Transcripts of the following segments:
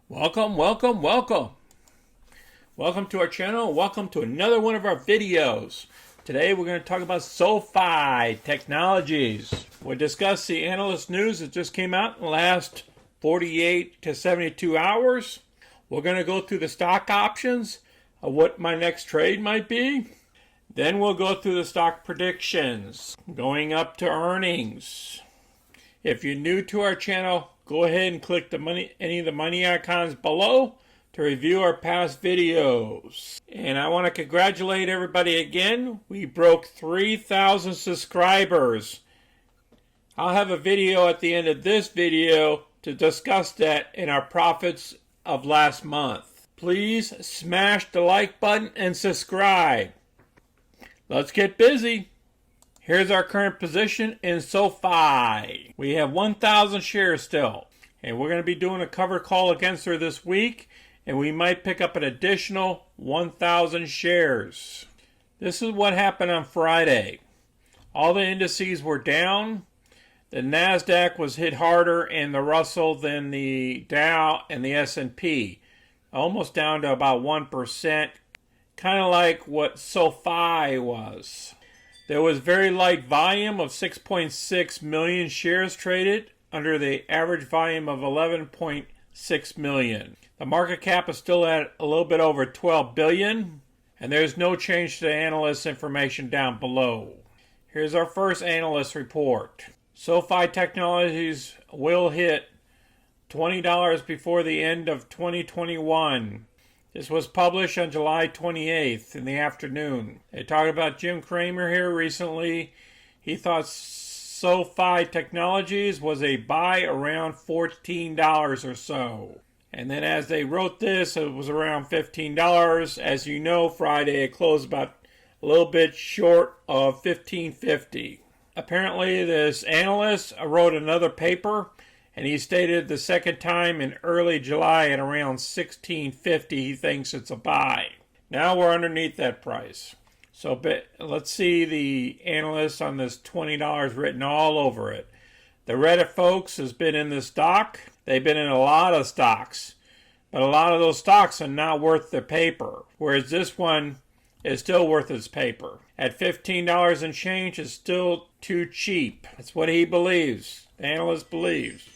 Welcome, welcome, welcome. Welcome to our channel. Welcome to another one of our videos. Today we're going to talk about SOFI Technologies. We'll discuss the analyst news that just came out in the last 48 to 72 hours. We're going to go through the stock options of what my next trade might be. Then we'll go through the stock predictions, going up to earnings. If you're new to our channel, go ahead and click any of the money icons below to review our past videos. And I want to congratulate everybody again. We broke 3,000 subscribers. I'll have a video at the end of this video to discuss that in our profits of last month. Please smash the like button and subscribe. Let's get busy. Here's our current position in SOFI. We have 1,000 shares still. And we're going to be doing a cover call against her this week. And we might pick up an additional 1,000 shares. This is what happened on Friday. All the indices were down. The NASDAQ was hit harder and the Russell than the Dow and the S&P. Almost down to about 1%. Kind of like what SOFI was. There was very light volume of 6.6 million shares traded under the average volume of 11.6 million. The market cap is still at a little bit over 12 billion, and there's no change to the analyst information down below. Here's our first analyst report. SoFi Technologies will hit $20 before the end of 2021. This was published on July 28th in the afternoon. They talked about Jim Cramer here recently. He thought SOFI Technologies was a buy around $14 or so. And then as they wrote this, it was around $15. As you know, Friday it closed about a little bit short of $15.50. Apparently this analyst wrote another paper, and he stated the second time in early July at around $16.50 he thinks it's a buy. Now we're underneath that price. So let's see the analyst on this $20 written all over it. The Reddit folks has been in this stock. They've been in a lot of stocks. But a lot of those stocks are not worth the paper. Whereas this one is still worth its paper. At $15 and change is still too cheap. That's what he believes. The analyst believes.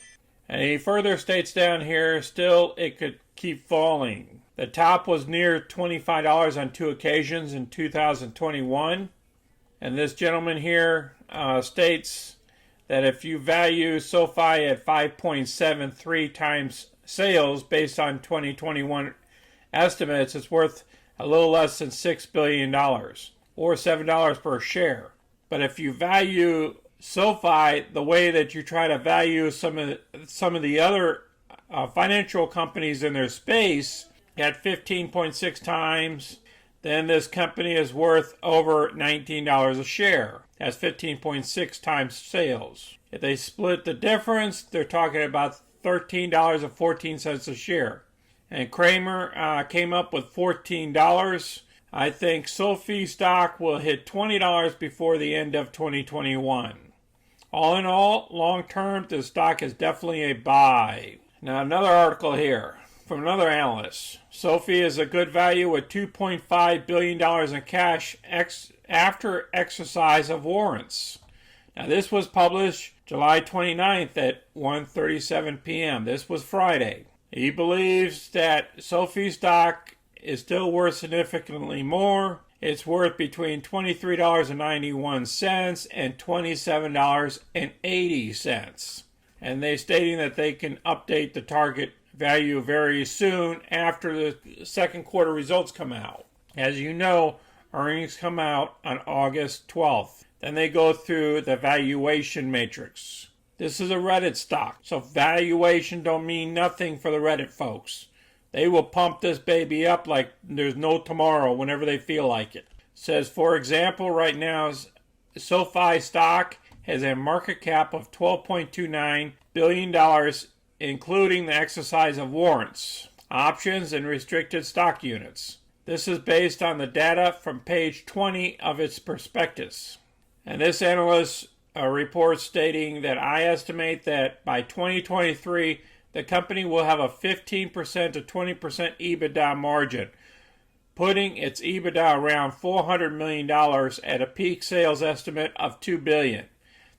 And he further states down here, still it could keep falling. The top was near $25 on 2 occasions in 2021. And this gentleman here states that if you value SOFI at 5.73 times sales based on 2021 estimates, it's worth a little less than $6 billion or $7 per share. But if you value SOFI the way that you try to value some of the other financial companies in their space at 15.6 times, then this company is worth over $19 a share. That's 15.6 times sales. If they split the difference, they're talking about $13.14 a share. And Cramer came up with $14. I think SOFI stock will hit $20 before the end of 2021. All in all, long term, this stock is definitely a buy. Now another article here from another analyst. SOFI is a good value with $2.5 billion in cash after exercise of warrants. Now this was published July 29th at 1:37 p.m. This was Friday. He believes that SOFI stock is still worth significantly more. It's worth between $23.91 and $27.80. And they're stating that they can update the target value very soon after the second quarter results come out. As you know, earnings come out on August 12th. Then they go through the valuation matrix. This is a Reddit stock, so valuation don't mean nothing for the Reddit folks. They will pump this baby up like there's no tomorrow whenever they feel like it. Says, for example, right now, SOFI stock has a market cap of $12.29 billion, including the exercise of warrants, options, and restricted stock units. This is based on the data from page 20 of its prospectus. And this analyst report stating that I estimate that by 2023, the company will have a 15% to 20% EBITDA margin, putting its EBITDA around $400 million at a peak sales estimate of $2 billion.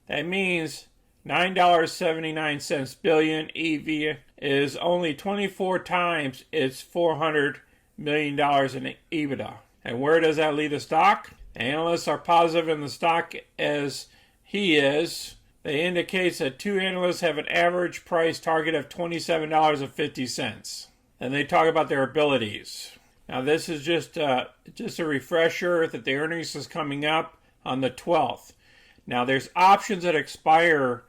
That means $9.79 billion EV is only 24 times its $400 million in EBITDA. And where does that leave the stock? Analysts are positive in the stock as he is. They indicate that two analysts have an average price target of $27.50. And they talk about their abilities. Now this is just a refresher that the earnings is coming up on the 12th. Now there's options that expire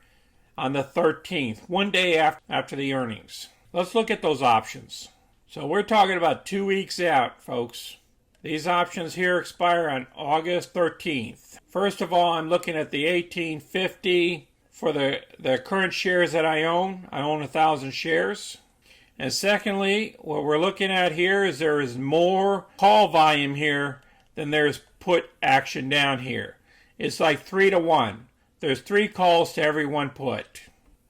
on the 13th, one day after the earnings. Let's look at those options. So we're talking about 2 weeks out, folks. These options here expire on August 13th. First of all, I'm looking at the 1850 for the current shares that I own. I own 1,000 shares. And secondly, what we're looking at here is there is more call volume here than there's put action down here. It's like 3 to 1. There's 3 calls to every 1 put.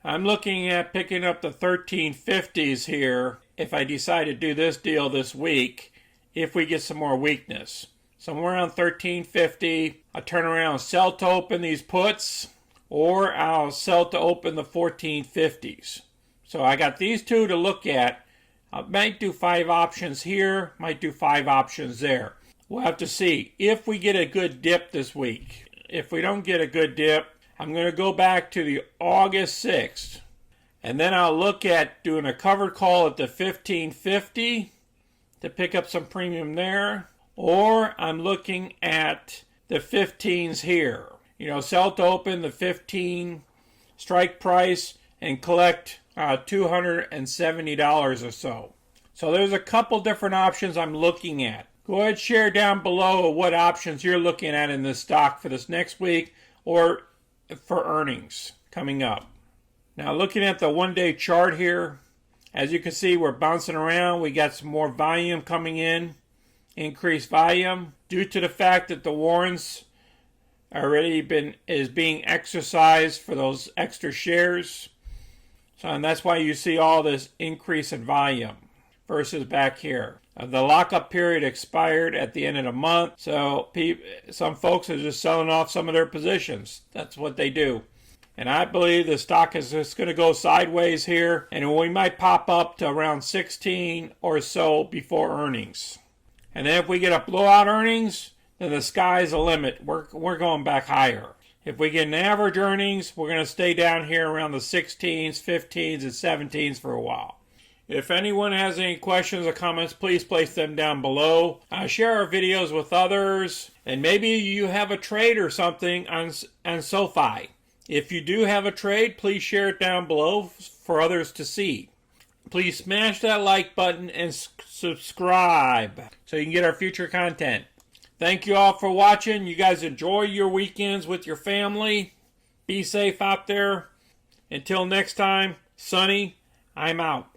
I'm looking at picking up the 1350s here if I decide to do this deal this week, if we get some more weakness. Somewhere around 1350, I'll turn around and sell to open these puts, or I'll sell to open the 1450s. So I got these 2 to look at. I might do 5 options here, might do 5 options there. We'll have to see if we get a good dip this week. If we don't get a good dip, I'm going to go back to the August 6th. And then I'll look at doing a covered call at the 1550 to pick up some premium there. Or I'm looking at the 15s here. You know, sell to open the 15 strike price and collect $270 or so. So there's a couple different options I'm looking at. Go ahead, share down below what options you're looking at in this stock for this next week or for earnings coming up. Now looking at the one-day chart here, as you can see, we're bouncing around. We got some more volume coming in, increased volume due to the fact that the warrants is being exercised for those extra shares. So, and that's why you see all this increase in volume versus back here. The lockup period expired at the end of the month, so some folks are just selling off some of their positions. That's what they do. And I believe the stock is just going to go sideways here, and we might pop up to around 16 or so before earnings. And then if we get a blowout earnings, then the sky's the limit. We're going back higher. If we get an average earnings, we're going to stay down here around the 16s, 15s, and 17s for a while. If anyone has any questions or comments, please place them down below. Share our videos with others, and maybe you have a trade or something on SoFi. If you do have a trade, please share it down below for others to see. Please smash that like button and subscribe so you can get our future content. Thank you all for watching. You guys enjoy your weekends with your family. Be safe out there. Until next time, Sonny, I'm out.